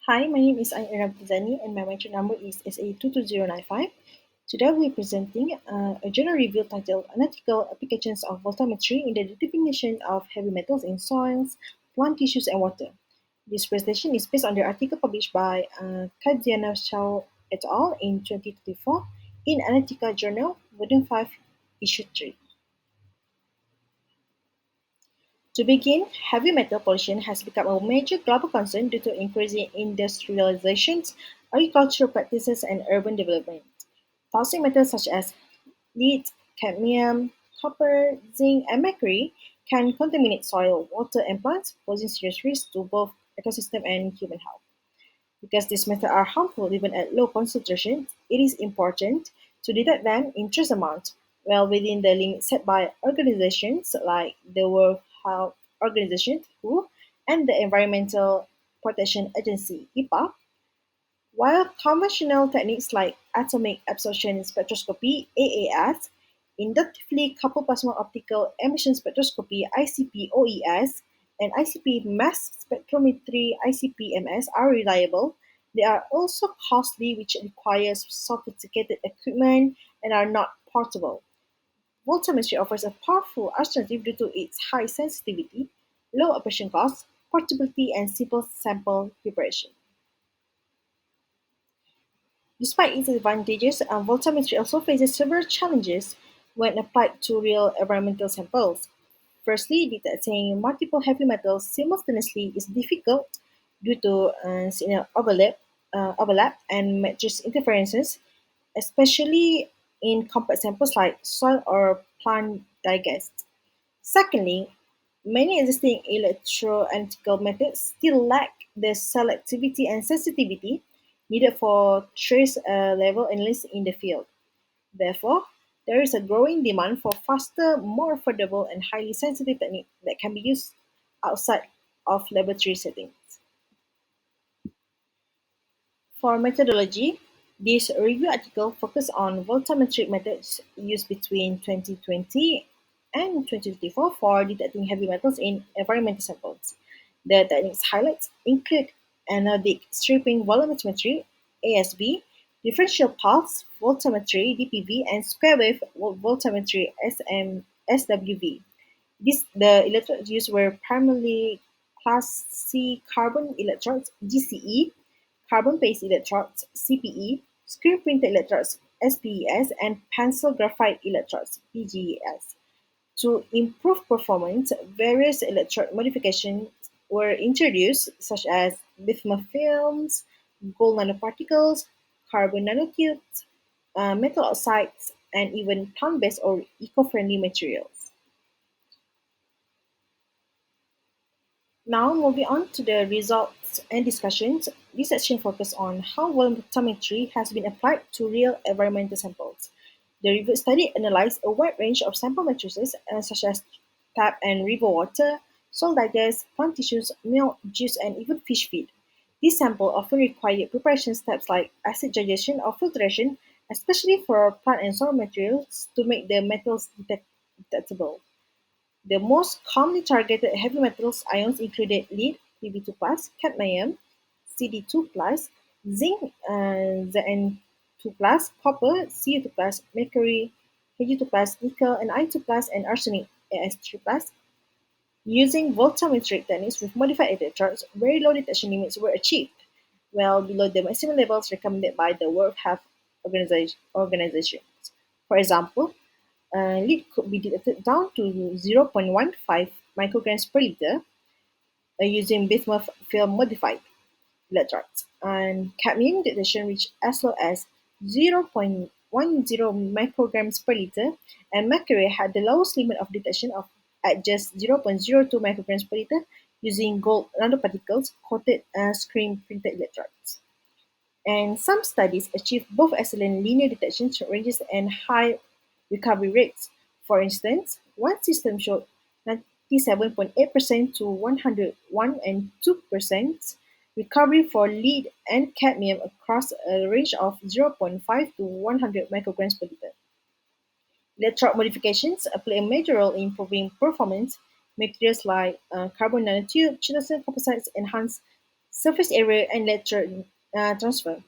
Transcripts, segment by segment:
Hi, my name is Aina Rabdizani and my mentor number is SA22095. Today we're presenting a journal review titled Analytical Applications of Voltammetry in the Determination of Heavy Metals in Soils, Plant Tissues and Water. This presentation is based on the article published by Kadziana Shao et al. In 2024 in Analytical Journal, Volume 5, Issue 3. To begin, heavy metal pollution has become a major global concern due to increasing industrializations, agricultural practices, and urban development. Toxic metals such as lead, cadmium, copper, zinc, and mercury can contaminate soil, water, and plants, posing serious risks to both ecosystem and human health. Because these metals are harmful even at low concentrations, it is important to detect them in trace amounts, well within the limits set by organizations like the World Health Organization (WHO) and the Environmental Protection Agency (EPA). While conventional techniques like atomic absorption spectroscopy (AAS), inductively coupled plasma optical emission spectroscopy (ICP-OES), and ICP mass spectrometry (ICP-MS) are reliable, they are also costly, which requires sophisticated equipment and are not portable. Voltammetry offers a powerful alternative due to its high sensitivity, low operation costs, portability, and simple sample preparation. Despite its advantages, voltammetry also faces several challenges when applied to real environmental samples. Firstly, detecting multiple heavy metals simultaneously is difficult due to signal overlap and matrix interferences, especially in complex samples like soil or plant digest. Secondly, many existing electroanalytical methods still lack the selectivity and sensitivity needed for trace level analysis in the field. Therefore, there is a growing demand for faster, more affordable, and highly sensitive techniques that can be used outside of laboratory settings. For methodology, this review article focuses on voltammetric methods used between 2020 and 2024 for detecting heavy metals in environmental samples. The techniques highlights include analytic stripping volumetry (ASV), differential pulse voltammetry (DPV), and square wave voltammetry (SWV). The electrodes used were primarily Class C carbon electrodes (GCE), carbon-based electrodes (CPE), screen-printed electrodes (SPES), and pencil graphite electrodes (PGES). To improve performance, various electrode modifications were introduced, such as lithium films, gold nanoparticles, carbon nanotubes, metal oxides, and even plant-based or eco-friendly materials. Now, moving on to the results and discussions, this section focuses on how voltammetry has been applied to real environmental samples. The reviewed study analyzed a wide range of sample matrices such as tap and river water, soil digest, plant tissues, milk, juice, and even fish feed. These samples often require preparation steps like acid digestion or filtration, especially for plant and soil materials, to make the metals detectable. The most commonly targeted heavy metals ions included lead (Pb2+), cadmium (Cd2+), zinc Zn2+, copper Cu2+, mercury Ag2+, nickel and I2+, and arsenic As3+. Using voltammetric techniques with modified electrodes, very low detection limits were achieved, well below the maximum levels recommended by the World Health Organization. For example, lead could be detected down to 0.15 micrograms per liter using bismuth film modified electrodes, and cadmium detection reached as low as 0.10 micrograms per liter, and mercury had the lowest limit of detection of at just 0.02 micrograms per liter using gold nanoparticles coated screen printed electrodes. And some studies achieved both excellent linear detection ranges and high recovery rates. For instance, one system showed 97.8% to 101 and 2% recovery for lead and cadmium across a range of 0.5 to 100 micrograms per liter. Electrode modifications play a major role in improving performance. Materials like carbon nanotube, tungsten composites enhance surface area, and electron transfer.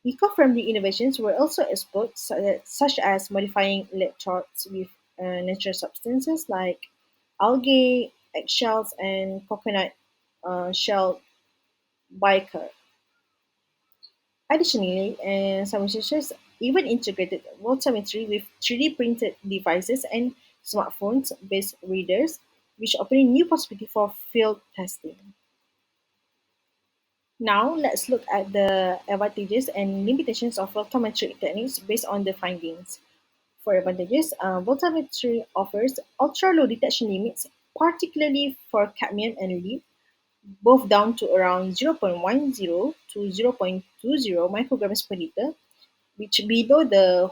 Eco-friendly innovations were also explored, such as modifying electrodes with natural substances like algae, eggshells, and coconut shell bicar. Additionally, some researchers even integrated voltammetry with 3D printed devices and smartphones-based readers, which opening new possibility for field testing. Now, let's look at the advantages and limitations of voltammetric techniques based on the findings. For advantages, voltammetry offers ultra-low detection limits, particularly for cadmium and lead, both down to around 0.10 to 0.20 micrograms per liter, which below the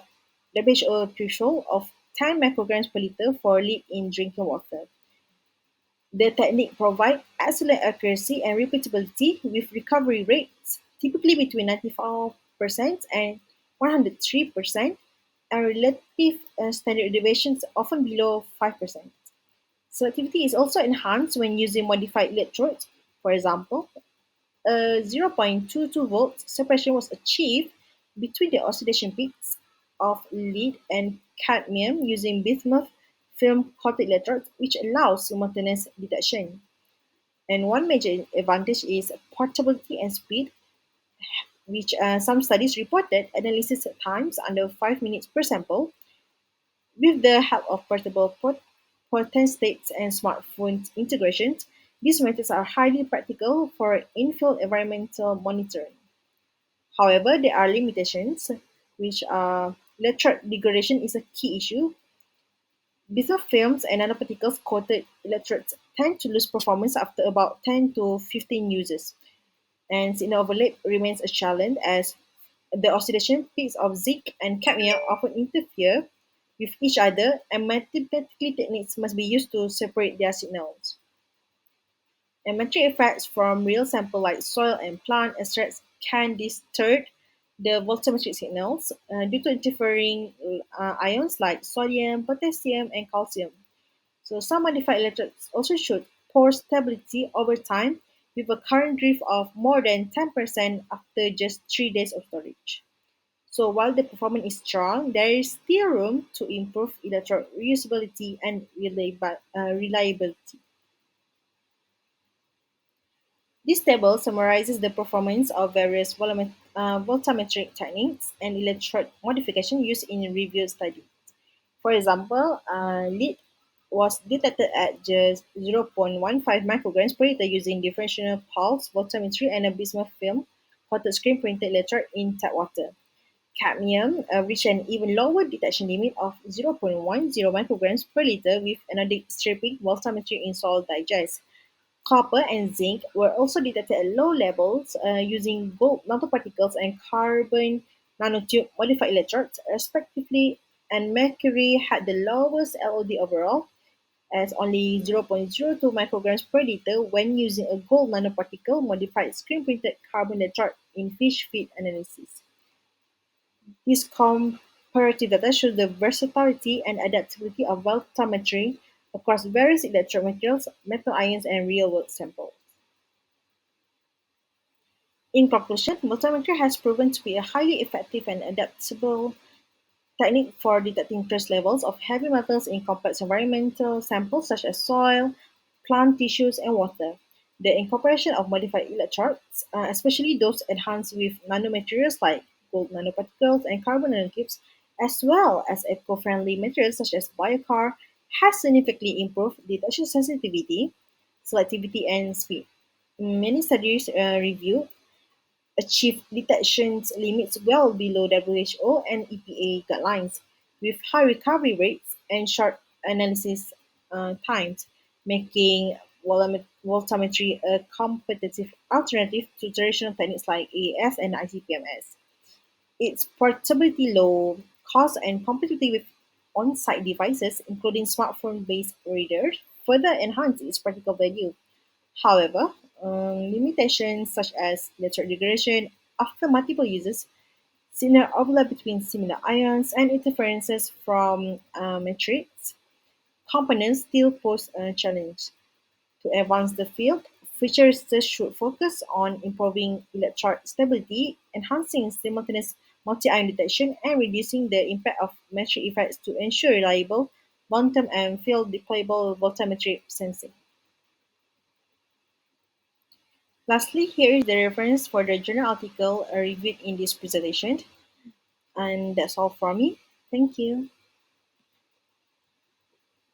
WHO threshold of 10 micrograms per liter for lead in drinking water. The technique provides excellent accuracy and repeatability with recovery rates typically between 94% and 103%, and relative standard deviations often below 5%. Selectivity is also enhanced when using modified electrodes. For example, a 0.22 volt separation was achieved between the oxidation peaks of lead and cadmium using bismuth film coated electrodes, which allows simultaneous detection. And one major advantage is portability and speed, which some studies reported analysis times under 5 minutes per sample. With the help of portable potentates and smartphone integrations, these methods are highly practical for in-field environmental monitoring. However, there are limitations, which are electrode degradation is a key issue. Bismuth films and nanoparticles coated electrodes tend to lose performance after about 10 to 15 uses, and signal overlap remains a challenge as the oxidation peaks of zinc and cadmium often interfere with each other, and mathematical techniques must be used to separate their signals. And metric effects from real sample like soil and plant extracts can distort the voltammetric signals due to interfering ions like sodium, potassium, and calcium. So some modified electrodes also showed poor stability over time with a current drift of more than 10% after just 3 days of storage. So while the performance is strong, there is still room to improve electrode reusability and reliability. This table summarizes the performance of various voltammetric techniques and electrode modification used in a review study. For example, lead was detected at just 0.15 micrograms per liter using differential pulse voltammetry and a bismuth film coated screen printed electrode in tap water. Cadmium reached an even lower detection limit of 0.10 micrograms per liter with anodic stripping voltammetry in soil digest. Copper and zinc were also detected at low levels using gold nanoparticles and carbon nanotube modified electrodes, respectively, and mercury had the lowest LOD overall, as only 0.02 micrograms per liter when using a gold nanoparticle modified screen printed carbon electrode in fish feed analysis. These comparative data show the versatility and adaptability of voltammetry across various electrode materials, metal ions, and real-world samples. In conclusion, voltammetry has proven to be a highly effective and adaptable technique for detecting trace levels of heavy metals in complex environmental samples such as soil, plant tissues, and water. The incorporation of modified electrodes, especially those enhanced with nanomaterials like gold nanoparticles and carbon nanotubes, as well as eco-friendly materials such as biochar, has significantly improved detection sensitivity, selectivity, and speed. Many studies reviewed achieved detection limits well below WHO and EPA guidelines, with high recovery rates and short analysis times, making voltammetry a competitive alternative to traditional techniques like AES and ICP-MS. Its portability, low cost, and compatibility with on-site devices, including smartphone-based readers, further enhance its practical value. However, limitations such as electrode degradation after multiple uses, signal overlap between similar ions, and interferences from matrix components still pose a challenge. To advance the field, Future research should focus on improving electrode stability, enhancing simultaneous multi-ion detection, and reducing the impact of metric effects to ensure reliable, long-term, and field-deployable voltammetry sensing. Lastly, here is the reference for the journal article reviewed in this presentation. And that's all from me. Thank you.